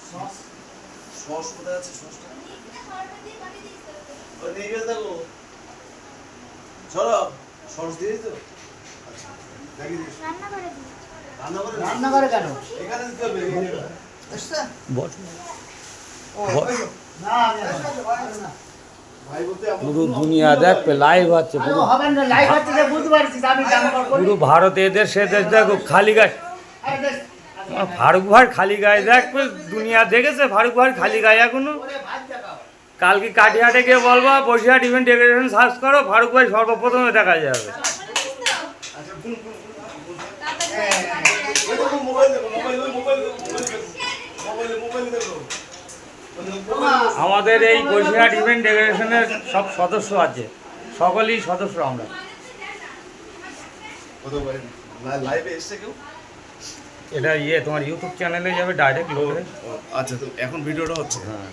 Sauce কোথায় আছে? সসটা ওই নিয়ে গেছে দেখো। চলো সস দিয়েছি তো। আচ্ছা দেখিয়ে দিস। রান্নাঘরে কেন? এখানে দিতে হবে। ভাই বলতে পুরো দুনিয়া দেখবে লাইভ হচ্ছে পুরো পুরো ভারত এদেশ সেদেশ দেখো খালি গায়ে ফারুক ভাই খালি গায়ে দেখবে দুনিয়া দেখেছে ফারুক ভাই খালি গায়ে এখনো কালকে কাটিহাটে গিয়ে বলবো বসিরহাট ইভেন্ট ডেকোরেশন সার্চ করো ফারুক ভাই সর্বপ্রথমে দেখা যাবে মোবাইল দেখো, মোবাইল দেখো। আমাদের এই বসিরহাট ইভেন্ট ডেকোরেশনের সব সদস্য আছে সকলেই সদস্য আমরা লাইভে এসছে কেউ? এটা তোমার ইউটিউব চ্যানেলে যাবে ডাইরেক্ট লোড হয়ে আচ্ছা তো এখন ভিডিওটা হচ্ছে। হ্যাঁ